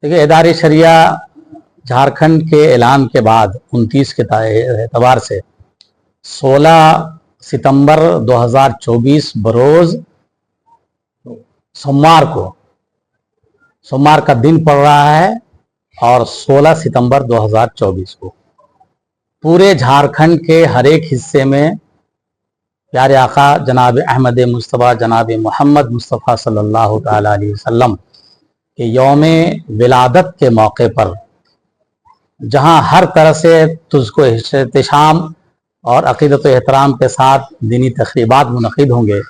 देखिए, इदारे शरिया झारखंड के ऐलान के बाद 29 के एतबार से 16 सितंबर 2024 बरोज सोमवार का दिन पड़ रहा है और 16 सितंबर 2024 को पूरे झारखंड के हर एक हिस्से में प्यारे आका जनाब अहमद मुस्तफ़ा जनाब मोहम्मद मुस्तफ़ा सल्लल्लाहु ताला अलैहि वसल्लम के यौम विलादत के मौके पर जहां हर तरह से तुझको इह्तिशाम और अक़ीदत एहतराम के साथ दीनी तक़रीबात मुनक़िद होंगे,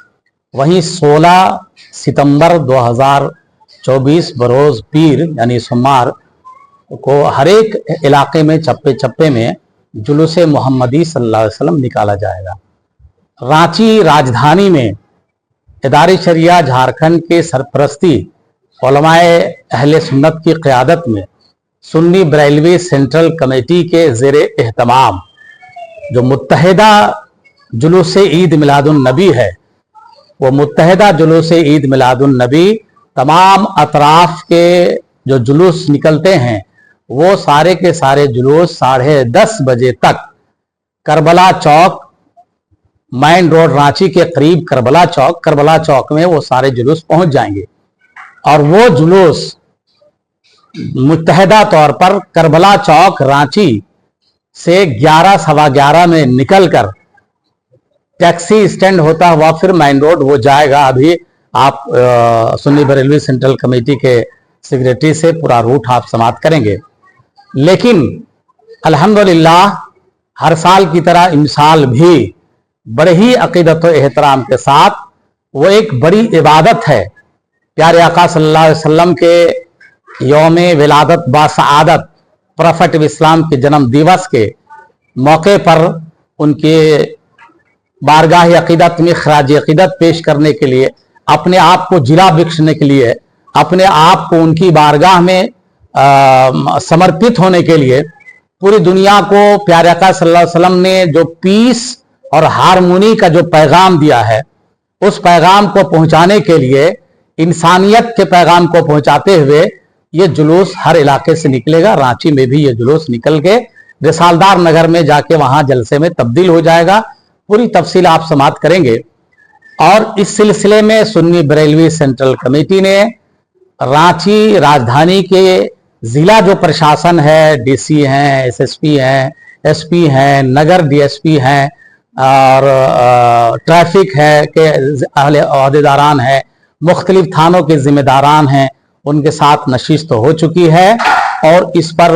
वहीं 16 सितंबर 2024 बरोज़ पीर यानी सोमवार को हर एक इलाके में चप्पे चप्पे में जुलूस मोहम्मदी सल्लल्लाहु अलैहि वसल्लम निकाला जाएगा। रांची राजधानी में इदारे शरिया झारखंड के सरपरस्ती उलमाए अहले सुन्नत की क़यादत में सुन्नी बरेलवी सेंट्रल कमेटी के ज़ेर एहतमाम जो मुत्तहिदा जुलूस ईद मिलादुन नबी है, वो मुत्तहिदा जुलूस ईद मिलादुन नबी तमाम अतराफ के जो जुलूस निकलते हैं वो सारे के सारे जुलूस 10:30 बजे तक करबला चौक मेन रोड रांची के करीब करबला चौक में वो सारे जुलूस पहुंच जाएंगे और वो जुलूस मुत्तहिदा तौर पर करबला चौक रांची से 11:15 में निकलकर टैक्सी स्टैंड होता हुआ फिर मेन रोड वो जाएगा। अभी आप सुन्नी बरेलवी सेंट्रल कमेटी के सेक्रेटरी से पूरा रूट आप समाप्त करेंगे। लेकिन अल्हम्दुलिल्लाह हर साल की तरह इस साल भी बड़े ही अक़ीदत और एहतराम के साथ वो एक बड़ी इबादत है, प्यारे आका सल्लल्लाहु अलैहि वसल्लम के यौम विलादत बासआदत प्रॉफिट ऑफ इस्लाम के जन्म दिवस के मौके पर उनके बारगाह अक़ीदत में खराज अक़ीदत पेश करने के लिए, अपने आप को जिला बख्शने के लिए, अपने आप को उनकी बारगाह में समर्पित होने के लिए पूरी दुनिया को प्यारे आका सल्लल्लाहु अलैहि वसल्लम ने जो पीस और हारमोनी का जो पैगाम दिया है, उस पैगाम को पहुंचाने के लिए, इंसानियत के पैगाम को पहुंचाते हुए ये जुलूस हर इलाके से निकलेगा। रांची में भी ये जुलूस निकल के रिसालदार नगर में जाके वहां जलसे में तब्दील हो जाएगा। पूरी तफसील आप समाप्त करेंगे। और इस सिलसिले में सुन्नी बरेलवी सेंट्रल कमेटी ने रांची राजधानी के जिला जो प्रशासन है, डीसी हैं, एसएसपी हैं, एसपी हैं, नगर डीएसपी हैं और ट्रैफिक है के अहदेदारान हैं, मुख्तलिफ थानों के जिम्मेदारान हैं, उनके साथ नशिस्त तो हो चुकी है और इस पर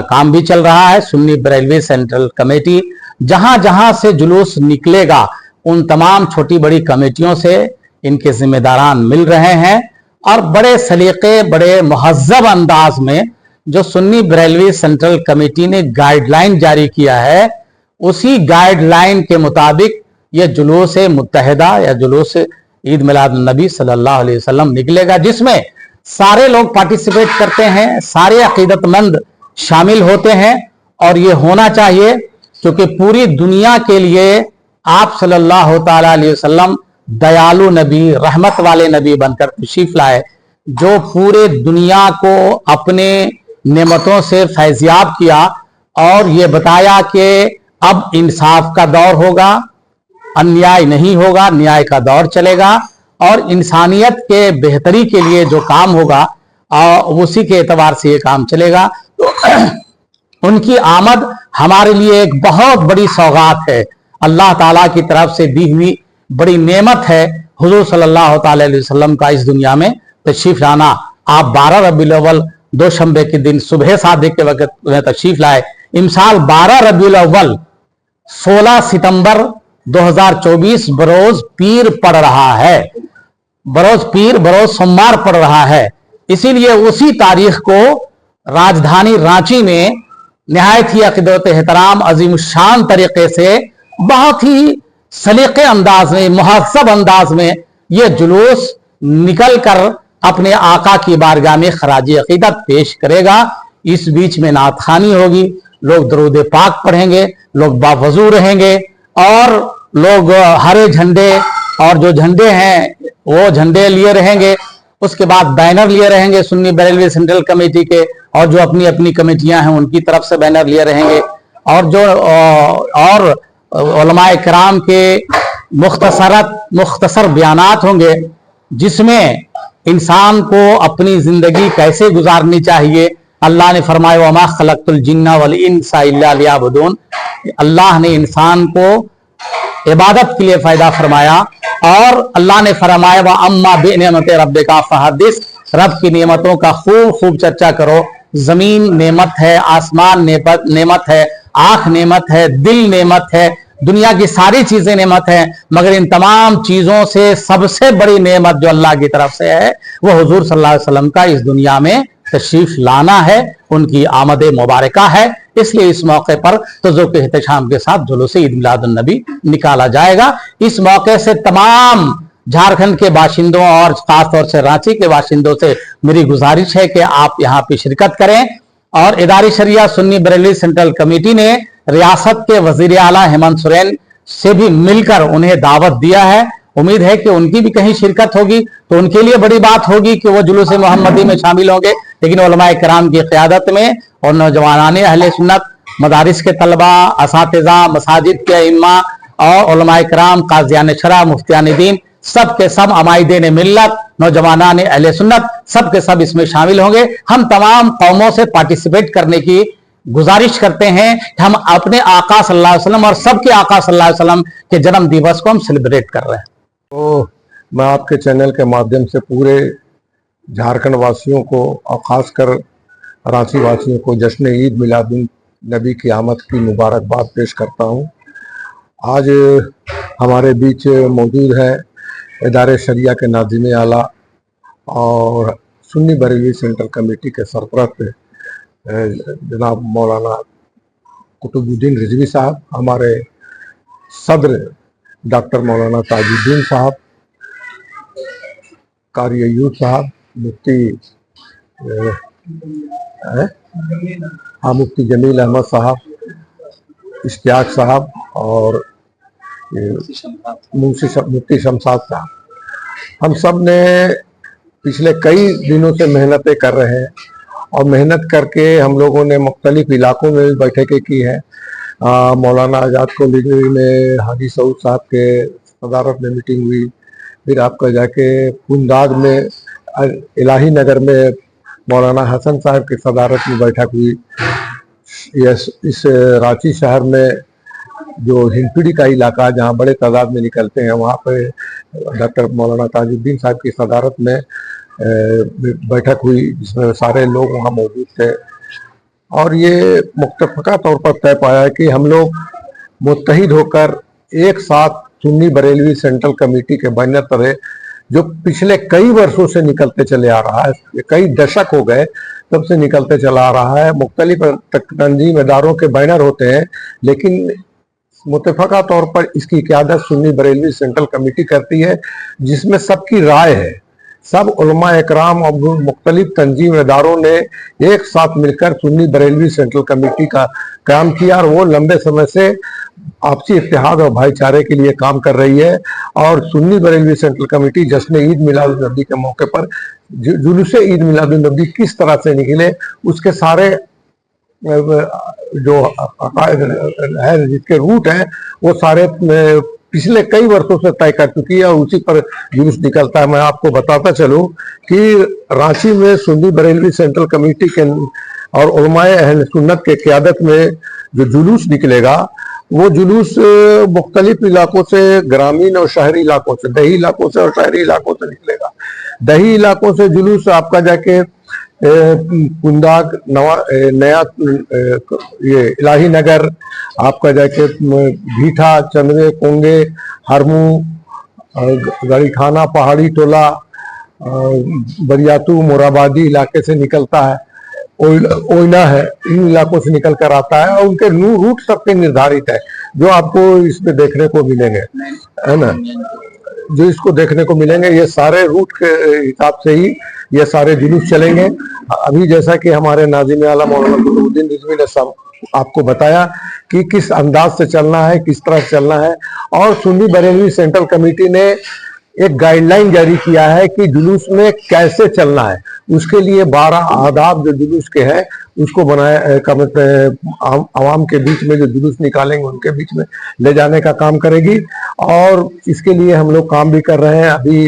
काम भी चल रहा है। सुन्नी बरेलवी सेंट्रल कमेटी जहां जहां से जुलूस निकलेगा उन तमाम छोटी बड़ी कमेटियों से इनके जिम्मेदारान मिल रहे हैं और बड़े सलीके, बड़े मुहज़्ज़ब अंदाज में जो सुन्नी बरेलवी सेंट्रल कमेटी ने गाइडलाइन जारी किया है, उसी गाइडलाइन के मुताबिक ये जुलूस मुत्तहिदा या जुलूस ईद मिलाद नबी सल्लल्लाहु अलैहि वसल्लम निकलेगा, जिसमें सारे लोग पार्टिसिपेट करते हैं, सारे अकीदतमंद शामिल होते हैं और ये होना चाहिए क्योंकि पूरी दुनिया के लिए आप सल्लल्लाहु ताला अलैहि वसल्लम दयालु नबी, रहमत वाले नबी बनकर तशरीफ लाए, जो पूरे दुनिया को अपने नेमतों से फैज़याब किया और ये बताया कि अब इंसाफ का दौर होगा, अन्याय नहीं होगा, न्याय का दौर चलेगा और इंसानियत के बेहतरी के लिए जो काम होगा उसी के एतबार से ये काम चलेगा। तो उनकी आमद हमारे लिए एक बहुत बड़ी सौगात है, अल्लाह ताला की तरफ से दी हुई बड़ी नेमत है। हुजूर सल्लल्लाहु ताला अलैहि वसल्लम का इस दुनिया में तशरीफ लाना। आप 12 रबीउल अव्वल दोशंबे के दिन सुबह 7 के वक्त में तशरीफ लाए। इमसाल 12 रबीउल अव्वल 16 सितंबर 2024 बरोज पीर पड़ रहा है, बरोज सोमवार पड़ रहा है। इसीलिए उसी तारीख को राजधानी रांची में निहायत ही अक़ीदत एहतराम अजीम शान तरीके से बहुत ही सलीके अंदाज में, मुहज़्ज़ब अंदाज में ये जुलूस निकल कर अपने आका की बारगाह में खराज अक़ीदत पेश करेगा। इस बीच में नात खानी होगी, लोग दरूद पाक पढ़ेंगे, लोग बावजू रहेंगे और लोग हरे झंडे और जो झंडे हैं वो झंडे लिए रहेंगे उसके बाद बैनर लिए रहेंगे सुन्नी बरेलवी सेंट्रल कमेटी के, और जो अपनी अपनी कमेटियां हैं उनकी तरफ से बैनर लिए रहेंगे, और जो और उलमाए किराम के मुख्तसर बयानात होंगे जिसमें इंसान को अपनी जिंदगी कैसे गुजारनी चाहिए। अल्लाह ने फरमाया वमा खलक़तुल जिन्ना वल इंसा इल्ला लियअबुदून, अल्लाह ने इंसान को इबादत के लिए पैदा फरमाया, और अल्लाह ने फरमाया व अम्मा बिनिअमति रब्बिका फहदिस, रब की नेमतों का खूब खूब चर्चा करो। जमीन नेमत है, आसमान नेमत है, आंख नेमत है, दिल नेमत है, दुनिया की सारी चीजें नेमत है, मगर इन तमाम चीजों से सबसे बड़ी नेमत जो अल्लाह की तरफ से है वो हुजूर सल्लल्लाहु अलैहि वसल्लम का इस दुनिया में तशरीफ लाना है, उनकी आमद मुबारका है। इसलिए इस मौके पर तज़ुक एहतशाम के साथ जुलूस ईद मिलादुन नबी निकाला जाएगा। इस मौके से तमाम झारखंड के बाशिंदों और खासतौर से रांची के बाशिंदों से मेरी गुजारिश है कि आप यहाँ पे शिरकत करें। और इदारी शरिया सुन्नी बरेलवी सेंट्रल कमेटी ने रियासत के वजीर आला हेमंत सोरेन से भी मिलकर उन्हें दावत दिया है। उम्मीद है कि उनकी भी कहीं शिरकत होगी तो उनके लिए बड़ी बात होगी कि वो जुलूस मोहम्मदी में शामिल होंगे, लेकिन उलमाए किराम की क़यादत में और नौजवानाने अहले सुन्नत, मदारिस के तलबा, असातिज़ा, मसाजिद के इम्मा और उलमाए किराम, काज़ियान शरा, मुफ्तियान दीन, सब के सब अमाइदीन मिल्लत, नौजवानाने अहले सुन्नत, सब के सब इसमें शामिल होंगे। हम तमाम कौमों से पार्टिसिपेट करने की गुजारिश करते हैं कि हम अपने आका सल्लल्लाहु अलैहि वसल्लम और सबके आका सल्लल्लाहु अलैहि वसल्लम के जन्म दिवस को हम सेलिब्रेट कर रहे हैं। तो मैं आपके चैनल के माध्यम से पूरे झारखंड वासियों को और ख़ासकर रांची वासियों को जश्न ईद मिलादुन नबी की आमद की मुबारकबाद पेश करता हूं। आज हमारे बीच मौजूद है इदारे शरिया के नाज़िम आला और सुन्नी बरेलवी सेंट्रल कमेटी के सरपरस्त जनाब मौलाना कुतुबुद्दीन रिजवी साहब, हमारे सदर डॉक्टर मौलाना ताजुद्दीन साहब, कारी अय्यूब साहब, मुफ्ती जमील अहमद साहब, इश्तियाक साहब और मुफ्ती शमशाद साहब। हम सब ने पिछले कई दिनों से मेहनतें कर रहे हैं और मेहनत करके हम लोगों ने मुख्तलिफ इलाकों में बैठकें की हैं। मौलाना आज़ाद कॉलेज में हाजी सऊद साहब के सदारत में मीटिंग हुई, फिर आपका जाके पुंदाग में इलाही नगर में मौलाना हसन साहब की सदारत में बैठक हुई। इस रांची शहर में जो हिंदपीढ़ी का इलाका जहाँ बड़े तादाद में निकलते हैं वहाँ पे डॉक्टर मौलाना ताजुद्दीन साहब की सदारत में बैठक हुई, जिसमें सारे लोग वहाँ मौजूद थे। और ये मुत्तफ़क़ा तौर पर तय पाया कि हम लोग मुत्तहिद होकर एक साथ सुन्नी बरेलवी सेंट्रल कमेटी के बैनर तले, जो पिछले कई वर्षों से निकलते चले आ रहा है, कई दशक हो गए तब से निकलते चला आ रहा है। मुख्तलिफ तंजीम इदारों के बैनर होते हैं, लेकिन मुत्तफ़क़ा तौर पर इसकी क़यादत सुन्नी बरेलवी सेंट्रल कमेटी करती है, जिसमें सबकी राय है। सब उलमा इकराम और मुख्तलिफ तंजीम इदारों ने एक साथ मिलकर सुन्नी बरेलवी सेंट्रल कमेटी का काम किया और वो लंबे समय से आपसी इत्तेहाद और भाईचारे के लिए काम कर रही है। और सुन्नी बरेलवी सेंट्रल कमेटी जश्न ईद मिलादुन नबी के मौके पर जुलूस ईद मिलादुन नबी किस तरह से निकले, उसके सारे जो है जिसके रूट हैं वो सारे पिछले कई वर्षों से तय कर चुकी है और उसी पर जुलूस निकलता है। मैं आपको बताता चलूं कि रांची में सुन्नी बरेलवी सेंट्रल कमेटी के और उलमाए अहले सुन्नत के क़यादत में जो जुलूस निकलेगा, वो जुलूस मुख्तलिफ इलाकों से, ग्रामीण और शहरी इलाकों से, दही इलाकों से और शहरी इलाकों से निकलेगा। दही इलाकों से जुलूस आपका जाके पुंदाग, नया ये इलाही नगर, आपका जाके भीठा, चंदवे, कोंगे, हरमू, गरीखाना, पहाड़ी टोला, बरियातू, मोराबादी इलाके से निकलता है, ओइना है, इन इलाकों से निकल कर आता है और उनके रूट सबके निर्धारित है जो आपको इसमें देखने को मिलेंगे, है ना। जो इसको देखने को मिलेंगे ये सारे रूट के हिसाब से ही ये सारे जुलूस चलेंगे। अभी जैसा कि हमारे नाज़िम आला मौलाना कुतुबुद्दीन रिजवी ने सब आपको बताया कि किस अंदाज से चलना है, किस तरह से चलना है। और सुन्नी बरेलवी सेंट्रल कमेटी ने एक गाइडलाइन जारी किया है कि जुलूस में कैसे चलना है। उसके लिए 12 आदाब जो जुलूस के हैं उसको बनाया आवाम के बीच में जो जुलूस निकालेंगे उनके बीच में ले जाने का काम करेगी। और इसके लिए हम लोग काम भी कर रहे हैं। अभी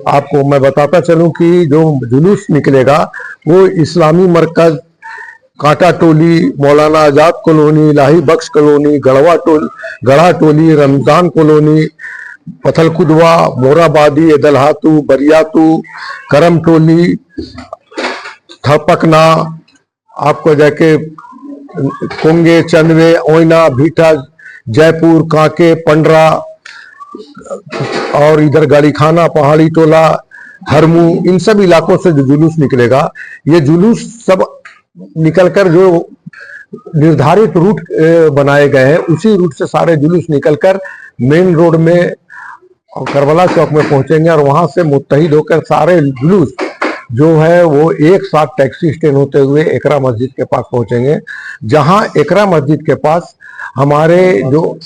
आपको मैं बताता चलूं कि जो जुलूस निकलेगा वो इस्लामी मरकज, कांटा टोली, मौलाना आजाद कॉलोनी, इलाही बख्श कॉलोनी, गढ़ा टोली, रमजान कॉलोनी, पथलकुदवा, मोराबादी, एदलहातू, बरियातू, करम टोली, थपकना, आपको जाके कोंगे, चंदवे, ओइना, भीटा, जयपुर, कांके, पंडरा और इधर गाड़ीखाना, पहाड़ी टोला, हरमू, इन सब इलाकों से जो जुलूस निकलेगा, ये जुलूस सब निकलकर जो निर्धारित रूट बनाए गए हैं उसी रूट से सारे जुलूस निकलकर मेन रोड में करबला चौक में पहुंचेंगे। और वहां से मुत्तहिद होकर सारे जुलूस जो है वो एक साथ टैक्सी स्टैंड होते हुए एकरा मस्जिद के पास पहुंचेंगे, जहां एकरा मस्जिद के पास हमारे जो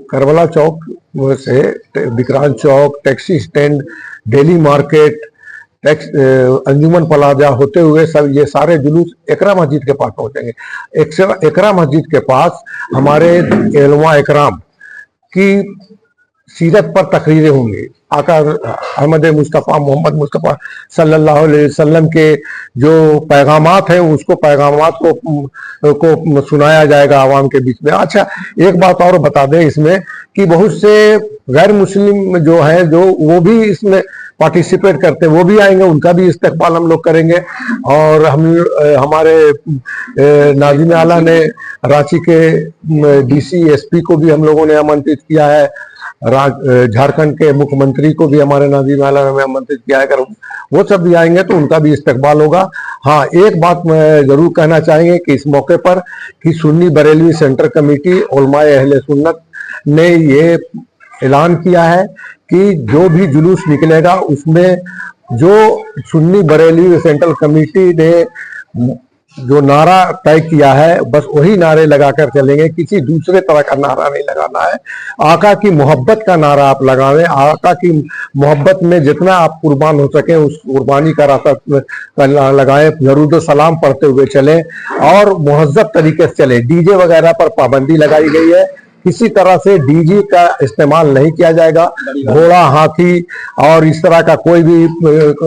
करबला चौक से विक्रांत चौक, टैक्सी स्टैंड, डेली मार्केट, अंजुमन प्लाजा होते हुए सब ये सारे जुलूस एकरा मस्जिद के पास पहुंचेंगे। एकरा मस्जिद के पास हमारे एलवा इकराम की सीरत पर तकरीरें होंगी। आका अहमद मुस्तफ़ा मोहम्मद मुस्तफ़ा सल्लल्लाहु अलैहि वसल्लम के जो पैगामात हैं उसको पैगामात को सुनाया जाएगा आवाम के बीच में। अच्छा, एक बात और बता दें इसमें कि बहुत से गैर मुस्लिम जो है जो वो भी इसमें पार्टिसिपेट करते हैं, वो भी आएंगे, उनका भी इस्तकबाल हम लोग करेंगे। और हमारे नाज़िम आला ने रांची के डीसी एसपी को भी हम लोगों ने आमंत्रित किया है, झारखंड के मुख्यमंत्री को भी हमारे नाज़िम आला ने आमंत्रित किया है। अगर वो सब भी आएंगे तो उनका भी इस्तकबाल होगा। हाँ, एक बात मैं जरूर कहना चाहेंगे कि इस मौके पर कि सुन्नी बरेलवी सेंटर कमेटी उलमाए अहले सुन्नत ने ये ऐलान किया है कि जो भी जुलूस निकलेगा उसमें जो सुन्नी बरेलवी सेंट्रल कमेटी ने जो नारा तय किया है बस वही नारे लगाकर चलेंगे, किसी दूसरे तरह का नारा नहीं लगाना है। आका की मोहब्बत का नारा आप लगावें, आका की मोहब्बत में जितना आप कुर्बान हो सके उस कुर्बानी का रास्ता लगाएं, दरूद सलाम पढ़ते हुए चलें और मुहज़्ज़ब तरीके से चलें। डीजे वगैरह पर पाबंदी लगाई गई है, किसी तरह से डीजे का इस्तेमाल नहीं किया जाएगा। घोड़ा, हाथी और इस तरह का कोई भी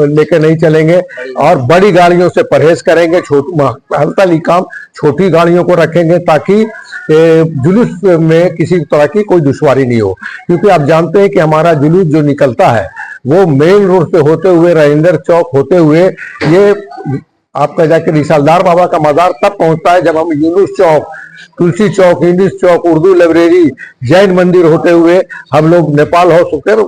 लेके नहीं चलेंगे और बड़ी गाड़ियों से परहेज करेंगे। हल्का काम छोटी गाड़ियों को रखेंगे ताकि जुलूस में किसी तरह की कोई दुश्वारी नहीं हो, क्योंकि आप जानते हैं कि हमारा जुलूस जो निकलता है वो मेन रोड से होते हुए राजेंद्र चौक होते हुए ये आपका जाके रिसालदार बाबा का मजार तब पहुंचता है जब हम यूनुस चौक, तुलसी चौक, इंग्लिश चौक, उर्दू लाइब्रेरी, जैन मंदिर होते हुए हम लोग नेपाल हाउस होकर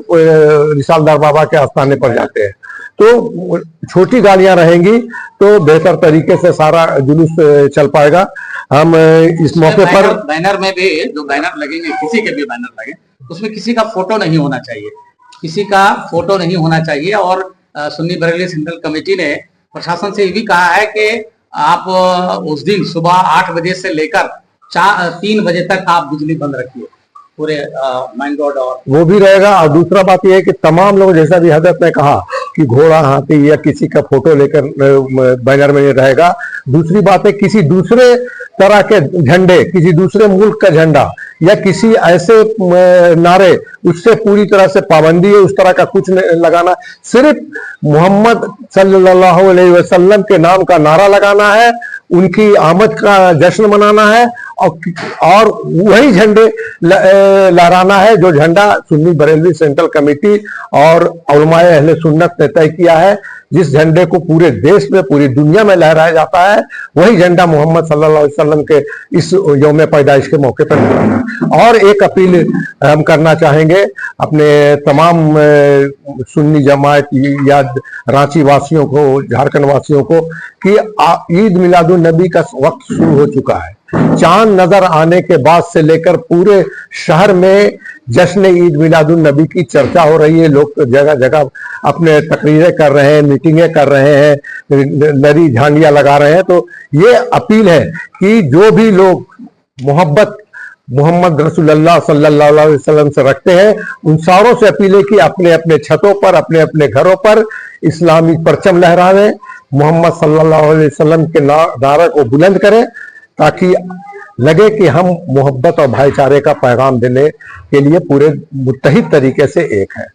रिसालदार बाबा के आस्थाने पर जाते हैं। तो छोटी गाड़ियां रहेंगी तो बेहतर तरीके से सारा जुलूस चल पाएगा। हम इस मौके पर बैनर में भी जो बैनर लगेंगे, किसी के भी बैनर लगे उसमें किसी का फोटो नहीं होना चाहिए, किसी का फोटो नहीं होना चाहिए। और सुन्नी बरेलवी सेंट्रल कमेटी ने प्रशासन से ये भी कहा है कि आप उस दिन सुबह 8 बजे से लेकर 3 बजे तक आप बिजली बंद रखिए पूरे मेन रोड। और वो भी रहेगा। और दूसरा बात यह है कि तमाम लोग, जैसा भी हजरत ने कहा कि घोड़ा, हाथी या किसी का फोटो लेकर बैनर में रहेगा। दूसरी बात है किसी दूसरे तरह के झंडे, किसी दूसरे मुल्क का झंडा या किसी ऐसे नारे, उससे पूरी तरह से पाबंदी है। उस तरह का कुछ लगाना, सिर्फ मोहम्मद सल्लल्लाहु अलैहि वसल्लम के नाम का नारा लगाना है, उनकी आमद का जश्न मनाना है और वही झंडे लहराना है जो झंडा सुन्नी बरेलवी सेंट्रल कमेटी और उलमाए अहले सुन्नत ने तय किया है। जिस झंडे को पूरे देश में, पूरी दुनिया में लहराया जाता है, वही झंडा मोहम्मद सल्लल्लाहु अलैहि वसल्लम के इस यौम पैदाइश के मौके पर लहराना। और एक अपील हम करना चाहेंगे अपने तमाम सुन्नी जमात या रांची वासियों को, झारखंड वासियों को कि ईद मिलादुन नबी का वक्त शुरू हो चुका है। चांद नजर आने के बाद से लेकर पूरे शहर में जश्न ईद मिलादुन नबी की चर्चा हो रही है। लोग जगह जगह अपने तकरीरें कर रहे हैं, मीटिंगें कर रहे हैं, नरी झांडियां लगा रहे हैं। तो ये अपील है कि जो भी लोग मोहब्बत मोहम्मद रसूलुल्लाह सल्लल्लाहु अलैहि वसल्लम से रखते हैं, उन सारों से अपील है कि अपने अपने छतों पर, अपने अपने घरों पर इस्लामी परचम लहराएं, मोहम्मद सल्लल्लाहु अलैहि वसल्लम के नारे को बुलंद करें, ताकि लगे कि हम मोहब्बत और भाईचारे का पैगाम देने के लिए पूरे मुत्तहिद तरीके से एक हैं।